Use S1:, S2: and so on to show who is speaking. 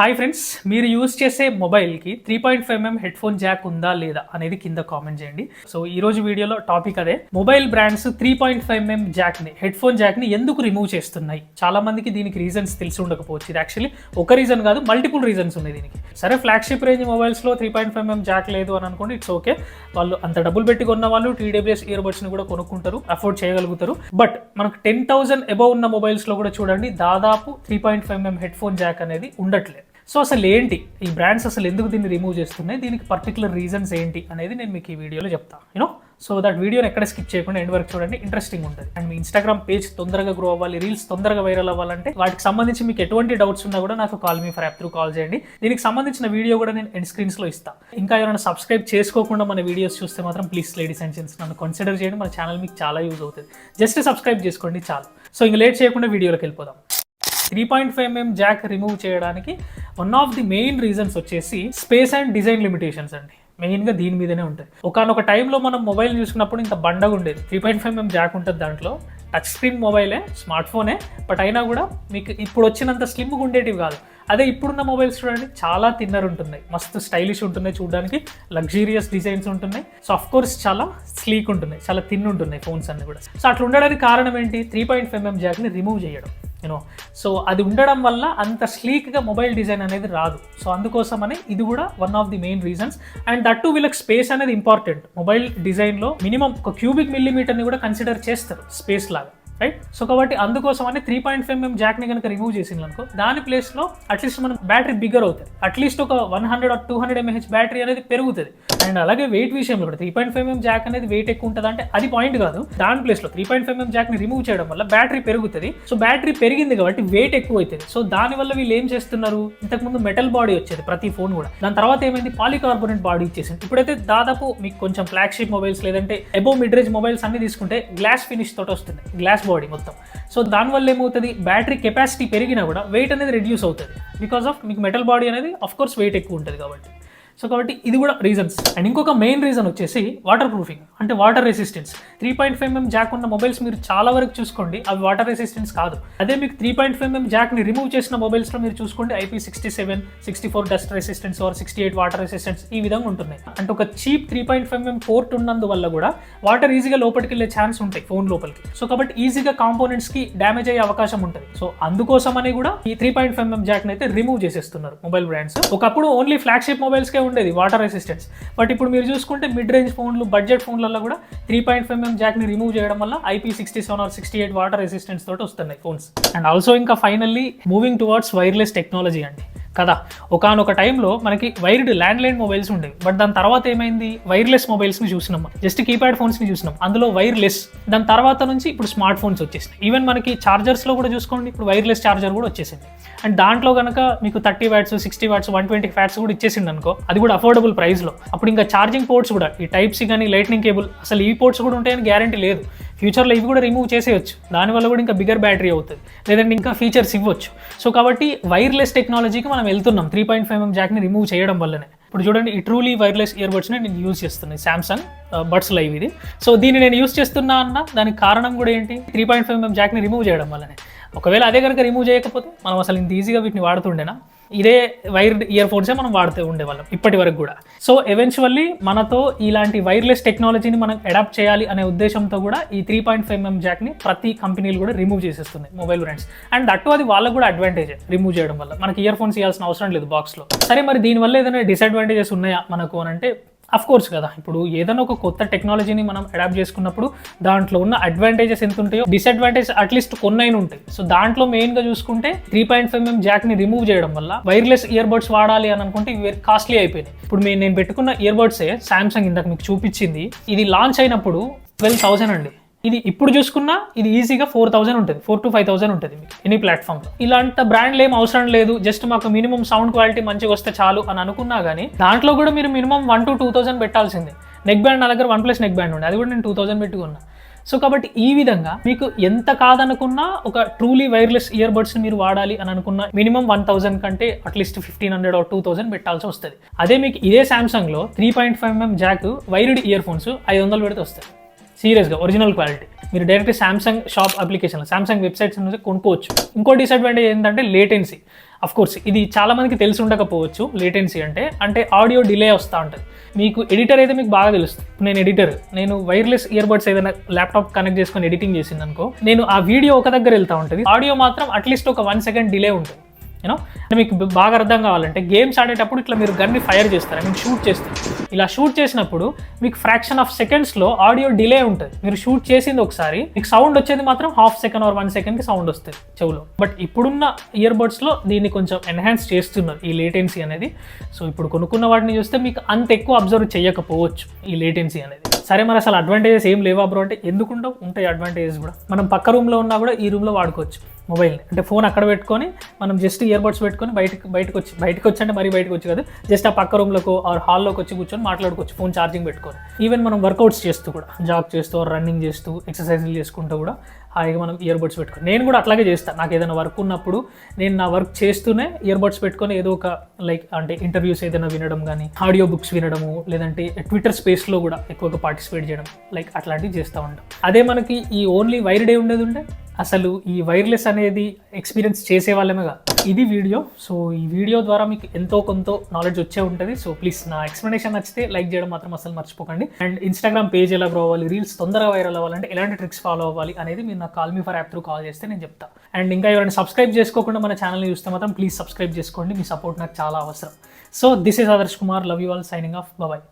S1: Hi friends, మీరు use చేసే మొబైల్కి 3.5mm హెడ్ ఫోన్ జాక్ ఉందా లేదా అనేది కింద కామెంట్ చేయండి. సో ఈ రోజు వీడియోలో టాపిక్ అదే, మొబైల్ బ్రాండ్స్ 3.5mm జాక్ని హెడ్ ఫోన్ జాక్ని ఎందుకు రిమూవ్ చేస్తున్నాయి. చాలా మందికి దీనికి రీజన్స్ తెలిసి ఉండకపోవచ్చు. ఇది యాక్చువల్లీ ఒక రీజన్ కాదు, మల్టిపుల్ రీజన్స్ ఉన్నాయి దీనికి. సరే, ఫ్లాగ్షిప్ రేంజ్ మొబైల్స్లో 3.5mm జాక్ లేదు అని అనుకోండి, ఇట్స్ ఓకే. వాళ్ళు అంత డబ్బులు పెట్టి కొన్న వాళ్ళు TWS ఇయర్ బడ్స్ని కూడా కొనుక్కుంటారు, అఫోర్డ్ చేయగలుగుతారు. బట్ మనకు 10,000 అబౌవ్ ఉన్న మొబైల్స్లో కూడా చూడండి, దాదాపు 3.5mm హెడ్ ఫోన్ జాక్ అనేది ఉండట్లేదు. సో అసలు ఏంటి ఈ బ్రాండ్స్, అసలు ఎందుకు దీన్ని రిమూవ్ చేస్తున్నాయి, దీనికి పర్టికులర్ రీజన్స్ ఏంటి అనేది నేను మీకు ఈ వీడియోలో చెప్తాను. సో దట్ వీడియోని ఎక్కడ స్కిప్ చేయకుండా ఎండ్ వరకు చూడండి, ఇంట్రెస్టింగ్ ఉంటుంది. అండ్ మీ ఇన్స్టాగ్రామ్ పేజ్ తొందరగా గ్రో అవ్వాలి, రీల్స్ తొందరగా వైరల్ అవ్వాలంటే వాటికి సంబంధించి మీకు ఎటువంటి డౌట్స్ ఉన్నా కూడా నాకు call me for app through call చేయండి. దీనికి సంబంధించిన వీడియో కూడా నేను ఎండ్ స్క్రీన్స్లో ఇస్తాను. ఇంకా ఎవరైనా సబ్స్క్రైబ్ చేసుకోకుండా మన వీడియోస్ చూస్తే మాత్రం ప్లీజ్ లేడీస్ అండ్ జెంట్స్ నన్ను కన్సిడర్ చేయండి. మన ఛానల్ మీకు చాలా యూజ్ అవుతుంది. జస్ట్ సబ్స్క్రైబ్ చేసుకోండి చాలు. సో ఇంకా లేట్ చేయకుండా వీడియోలోకి వెళ్ళిపోదాం. 3.5mm జాక్ రిమూవ్ చేయడానికి one of the main reasons వచ్చేసి స్పేస్ అండ్ డిజైన్ లిమిటేషన్స్ అండి. మెయిన్గా దీని మీదనే ఉంటుంది. ఒకనొక టైంలో మనం మొబైల్ చూసుకున్నప్పుడు ఇంత బండగా ఉండేది, 3.5mm జాక్ ఉంటుంది దాంట్లో. టచ్ స్క్రీన్ మొబైలే, స్మార్ట్ ఫోనే, బట్ అయినా కూడా మీకు ఇప్పుడు వచ్చినంత స్లిమ్గా ఉండేటివి కాదు. అదే ఇప్పుడున్న మొబైల్స్ చూడండి, చాలా థిన్నర్ ఉంటున్నాయి, మస్తు స్టైలిష్ ఉంటున్నాయి, చూడడానికి లగ్జీరియస్ డిజైన్స్ ఉంటున్నాయి. సో అఫ్ కోర్స్ చాలా స్లీక్ ఉంటున్నాయి, చాలా థిన్ ఉంటున్నాయి ఫోన్స్ అన్ని కూడా. సో అట్లా ఉండడానికి కారణం ఏంటి? 3.5mm జాక్ని రిమూవ్ చేయడం. సో అది ఉండడం వల్ల అంత స్లీక్గా మొబైల్ డిజైన్ అనేది రాదు. సో అందుకోసమని ఇది కూడా one of the main reasons. And that to వీళ్ళకి స్పేస్ అనేది ఇంపార్టెంట్. మొబైల్ డిజైన్లో మినిమం ఒక క్యూబిక్ మిల్లీమీటర్ని కూడా కన్సిడర్ చేస్తారు స్పేస్ లాగా, రైట్? సో కాబట్టి అందుకోసమని 3.5mm జాక్ని కనుక రిమూవ్ చేసింది అనుకో, దాని ప్లేస్లో అట్లీస్ట్ మన బ్యాటరీ బిగ్గర్ అవుతుంది. అట్లీస్ట్ ఒక 100 or 200 mAh బ్యాటరీ అనేది పెరుగుతుంది. అండ్ అలాగే వెయిట్ విషయంలో కూడా 3.5mm జాక్ అనేది వెయిట్ ఎక్కువ ఉంటుంది అంటే అది పాయింట్ కాదు. దాని ప్లేస్లో 3.5mm జాక్ని రిమూవ్ చేయడం వల్ల బ్యాటరీ పెరుగుతుంది. సో బ్యాటరీ పెరిగింది కాబట్టి వెయిట్ ఎక్కువ అవుతుంది. సో దానివల్ల వీళ్ళు ఏం చేస్తున్నారు, ఇంతకుముందు మెటల్ బాడీ వచ్చేది ప్రతి ఫోన్ కూడా, దాని తర్వాత ఏమైంది, పాలికార్బోనేట్ బాడీ ఇచ్చేసింది. ఇప్పుడైతే దాదాపు మీకు కొంచెం ఫ్లాగ్షిప్ మొబైల్స్ లేదంటే అబోవ్ మిడ్ రేంజ్ మొబైల్స్ అన్ని తీసుకుంటే గ్లాస్ ఫినిష్ తోటి వస్తుంది, గ్లాస్ బాడీ మొత్తం. సో దానివల్ల ఏమవుతుంది, బ్యాటరీ కెపాసిటీ పెరిగినా కూడా వెయిట్ అనేది రెడ్యూస్ అవుతుంది. బికాస్ ఆఫ్ మీకు మెటల్ బాడీ అనేది ఆఫ్ కోర్స్ వెయిట్ ఎక్కువ ఉంటుంది కాబట్టి. సో కాబట్టి ఇది కూడా రీజన్స్. అండ్ ఇంకొక మెయిన్ రీజన్ వచ్చేసి వాటర్ ప్రూఫింగ్, అంటే వాటర్ రెసిస్టెన్స్. 3.5mm జాక్ ఉన్న మొబైల్స్ మీరు చాలా వరకు చూసుకోండి, అవి వాటర్ రెసిస్టెన్స్ కాదు. అదే మీకు 3.5mm జాక్ని రిమూవ్ చేసిన మొబైల్స్లో మీరు చూసుకోండి, IP67, 64 dust resistance or 68 water resistance ఈ విధంగా ఉంటున్నాయి. అంటే ఒక చీప్ 3.5mm పోర్ట్ ఉన్నందువల్ల కూడా వాటర్ ఈజీగా లోపలికి వెళ్ళే ఛాన్స్ ఉంటాయి ఫోన్ లోపలికి. సో కాబట్టి ఈజీగా కాంపోనెంట్స్కి డ్యామేజ్ అయ్యే అవకాశం ఉంటుంది. సో అందుకోసమని కూడా ఈ 3.5mm జాక్ని అయితే రిమూవ్ చేసేస్తున్నారు మొబైల్ బ్రాండ్స్. ఒకప్పుడు ఓన్లీ ఫ్లాగ్షిప్ మొబైల్స్కే ఉండేది వాటర్ రెసిస్టెన్స్, బట్ ఇప్పుడు మీరు చూసుకుంటే మిడ్ రేంజ్ ఫోన్లు, బడ్జెట్ ఫోన్లలో కూడా 3.5mm జాక్ని రిమూవ్ చేయడం వల్ల IP67 or 68 వాటర్ రెసిస్టెన్స్ తోటి వస్తున్నాయి ఫోన్స్. అండ్ ఆల్సో ఇంకా finally moving towards wireless technology అండి కదా. ఒకనొక టైంలో మనకి వైర్డ్ ల్యాండ్లైన్ మొబైల్స్ ఉండేవి, బట్ దాని తర్వాత ఏమైంది, వైర్లెస్ మొబైల్స్ని చూసినాం, జస్ట్ కీప్యాడ్ ఫోన్స్ని చూసినాం, అందులో వైర్లెస్. దాని తర్వాత నుంచి ఇప్పుడు స్మార్ట్ ఫోన్స్ వచ్చేసినాయి. ఈవెన్ మనకి చార్జర్స్లో కూడా చూసుకోండి, ఇప్పుడు వైర్లెస్ చార్జర్ కూడా వచ్చేసింది. అండ్ దాంట్లో కనుక మీకు 30 watts, 60 watts, 120 watts కూడా ఇచ్చేసింది అనుకో, అది కూడా అఫోర్డబుల్ ప్రైస్లో. అప్పుడు ఇంకా ఛార్జింగ్ పోర్ట్స్ కూడా, ఈ టైప్-C కానీ లైట్నింగ్ కేబుల్, అసలు ఈ పోర్ట్స్ కూడా ఉంటాయని గ్యారంటీ లేదు. ఫ్యూచర్లో ఇవి కూడా రిమూవ్ చేసేయచ్చు, దానివల్ల కూడా ఇంకా బిగ్గర్ బ్యాటరీ అవుతుంది, లేదంటే ఇంకా ఫీచర్స్ ఇవ్వచ్చు. సో కాబట్టి వైర్లెస్ టెక్నాలజీకి మనం వెళ్తున్నాం 3.5mm జాక్ని రిమూవ్ చేయడం వల్లనే. ఇప్పుడు చూడండి, ఈ ట్రూలీ వైర్లెస్ ఇయర్ బడ్స్ని నేను యూజ్ చేస్తున్నాను, సామ్సంగ్ బడ్స్ లైవ్ ఇది. సో దీన్ని నేను యూజ్ చేస్తున్నా అన్న దానికి కారణం కూడా ఏంటి, 3.5mm జాక్ని రిమూవ్ చేయడం వల్లనే. ఒకవేళ అదే కనుక రిమూవ్ చేయకపోతే మనం అసలు ఇంత ఈజీగా వీటిని వాడుతుండేనా? ఇదే వైర్డ్ ఇయర్ ఫోన్సే మనం వాడుతూ ఉండేవాళ్ళం ఇప్పటి వరకు కూడా. సో ఎవెన్చువల్లీ మనతో ఇలాంటి వైర్లెస్ టెక్నాలజీని మనం అడాప్ట్ చేయాలి అనే ఉద్దేశంతో కూడా ఈ 3.5mm జాక్ని ప్రతి కంపెనీలు కూడా రిమూవ్ చేసేస్తున్నాయి మొబైల్ బ్రాండ్స్. అండ్ దట్టు అది వాళ్ళకు కూడా అడ్వాంటేజ్, రిమూవ్ చేయడం వల్ల మనకి ఇయర్ ఫోన్స్ ఇవ్వాల్సిన అవసరం లేదు బాక్స్లో. సరే, మరి దీనివల్ల ఏదైనా డిసడ్వాంటేజెస్ ఉన్నాయా మనకు అని అంటే అఫ్ కోర్స్ కదా. ఇప్పుడు ఏదైనా ఒక కొత్త టెక్నాలజీని మనం అడాప్ట్ చేసుకున్నప్పుడు దాంట్లో ఉన్న అడ్వాంటేజెస్ ఎంత ఉంటాయో డిసడ్వాంటేజెస్ అట్లీస్ట్ కొన్నైనా ఉంటాయి. సో దాంట్లో మెయిన్గా చూసుకుంటే 3.5mm జాక్ని రిమూవ్ చేయడం వల్ల వైర్లెస్ ఇయర్ బడ్స్ వాడాలి అని అనుకుంటే ఇవి వెరీ కాస్ట్లీ అయిపోయినాయి. ఇప్పుడు నేను పెట్టుకున్న ఇయర్ బడ్సే సామ్సంగ్ ఇందాక మీకు చూపించింది, ఇది లాంచ్ అయినప్పుడు 12,000 అండి. ఇది ఇప్పుడు చూసుకున్నా ఇది ఈజీగా 4,000 ఉంటుంది, 4,000 to 5,000 ఉంటుంది మీకు ఎనీ ప్లాట్ఫామ్లో. ఇలాంటి బ్రాండ్లు ఏం అవసరం లేదు, జస్ట్ మాకు మినిమం సౌండ్ క్వాలిటీ మంచిగా వస్తే చాలు అని అనుకున్నా కానీ దాంట్లో కూడా మీరు మినిమం 1,000 to 2,000 పెట్టాల్సిందే. నెక్ బ్యాండ్ నా దగ్గర OnePlus నెక్ బ్యాండ్ ఉండే, అది కూడా నేను 2,000 పెట్టుకున్నా. సో కాబట్టి ఈ విధంగా మీకు ఎంత కాదనుకున్నా ఒక ట్రూలీ వైర్లెస్ ఇయర్ బడ్స్ మీరు వాడాలి అని అనుకున్న మినిమం 1,000 కంటే అట్లీస్ట్ 1,500 or 2,000 పెట్టాల్సి వస్తుంది. అదే మీకు ఇదే సామ్సంగ్లో 3.5mm Jack wired ear phones 500 పెడితే వస్తాయి సీరియస్గా, ఒరిజినల్ క్వాలిటీ. మీరు direct Samsung shop application, Samsung websites నుంచి కొనుక్కోవచ్చు. ఇంకో డిసడ్వాంటేజ్ ఏంటంటే లేటెన్సీ. అఫ్ కోర్స్ ఇది చాలా మందికి తెలిసి ఉండకపోవచ్చు లేటెన్సీ అంటే ఆడియో డిలే వస్తూ ఉంటుంది. మీకు ఎడిటర్ అయితే మీకు బాగా తెలుస్తుంది. నేను ఎడిటర్, నేను వైర్లెస్ ఇయర్ బడ్స్ ఏదైనా ల్యాప్టాప్ కనెక్ట్ చేసుకొని ఎడిటింగ్ చేసింది అనుకో, నేను ఆ వీడియో ఒక దగ్గర వెళ్తూ ఉంటుంది, ఆడియో మాత్రం అట్లీస్ట్ ఒక 1 సెకండ్ డిలే ఉంటుంది. యూనో మీకు బాగా అర్థం కావాలంటే గేమ్స్ ఆడేటప్పుడు ఇట్లా మీరు గన్ని ఫైర్ చేస్తారు, మీరు షూట్ చేస్తారు. ఇలా షూట్ చేసినప్పుడు మీకు ఫ్రాక్షన్ ఆఫ్ సెకండ్స్లో ఆడియో డిలే ఉంటుంది. మీరు షూట్ చేసింది ఒకసారి, మీకు సౌండ్ వచ్చేది మాత్రం ½ సెకండ్ ఆర్ 1 సెకండ్కి సౌండ్ వస్తుంది చెవులో. బట్ ఇప్పుడున్న ఇయర్ బడ్స్లో దీన్ని కొంచెం ఎన్హాన్స్ చేస్తున్నారు ఈ లేటెన్సీ అనేది. సో ఇప్పుడు కొనుక్కున్న వాటిని చూస్తే మీకు అంత ఎక్కువ అబ్జర్వ్ చేయకపోవచ్చు ఈ లేటెన్సీ అనేది. సరే మరి అసలు అడ్వాంటేజెస్ ఏం లేవా బ్రో అంటే ఎందుకుంటావు, ఉంటాయి అడ్వాంటేజెస్ కూడా. మనం పక్క రూమ్లో ఉన్నా కూడా ఈ రూమ్లో వాడుకోవచ్చు మొబైల్ని. అంటే ఫోన్ అక్కడ పెట్టుకొని మనం జస్ట్ ఇయర్ బడ్స్ పెట్టుకొని బయటకు వచ్చి అంటే మరీ బయటకు వచ్చి కాదు, జస్ట్ ఆ పక్క రూమ్లోకి ఆర్ హాల్లోకి వచ్చి కూర్చొని మాట్లాడుకోవచ్చు ఫోన్ ఛార్జింగ్ పెట్టుకొని. ఈవెన్ మనం వర్కౌట్స్ చేస్తూ కూడా, జాగ్ చేస్తూ రన్నింగ్ చేస్తూ ఎక్సర్సైజులు చేసుకుంటూ కూడా హాయిగా మనం ఇయర్ బడ్స్ పెట్టుకొని, నేను కూడా అట్లాగే చేస్తాను. నాకు ఏదైనా వర్క్ ఉన్నప్పుడు నేను నా వర్క్ చేస్తూనే ఇయర్ బడ్స్ పెట్టుకొని ఏదో ఒక లైక్ అంటే ఇంటర్వ్యూస్ ఏదైనా వినడం కానీ, ఆడియో బుక్స్ వినడము, లేదంటే ట్విట్టర్ స్పేస్లో కూడా ఎక్కువగా పార్టిసిపేట్ చేయడం, లైక్ అట్లాంటివి చేస్తూ ఉంటాం. అదే మనకి ఈ ఓన్లీ వైర్డ్ ఉండేది ఉంటే అసలు ఈ వైర్లెస్ అనేది ఎక్స్పీరియన్స్ చేసే వాళ్ళమే కాదు. ఇది వీడియో. సో ఈ వీడియో ద్వారా మీకు ఎంతో కొంత నాలెడ్జ్ వచ్చే ఉంటుంది. సో ప్లీజ్ నా ఎక్స్ప్లెనేషన్ నచ్చితే లైక్ చేయడం మాత్రం అసలు మర్చిపోకండి. అండ్ ఇన్స్టాగ్రామ్ పేజ్ ఎలా గ్రో అవ్వాలి, రీల్స్ తొందరగా వైరల్ అవ్వాలంటే ఎలాంటి ట్రిక్స్ ఫాలో అవ్వాలి అనేది మీరు నాకు call me for app through call చేస్తే నేను చెప్తాను. అండ్ ఇంకా ఎవరైనా సబ్స్క్రైబ్ చేసుకోకుండా మన ఛానల్ని చూస్తే మాత్రం ప్లీజ్ సబ్స్క్రైబ్ చేసుకోండి. మీ సపోర్ట్ నాకు చాలా అవసరం. So this is Adarsh Kumar, love you all, signing off, bye.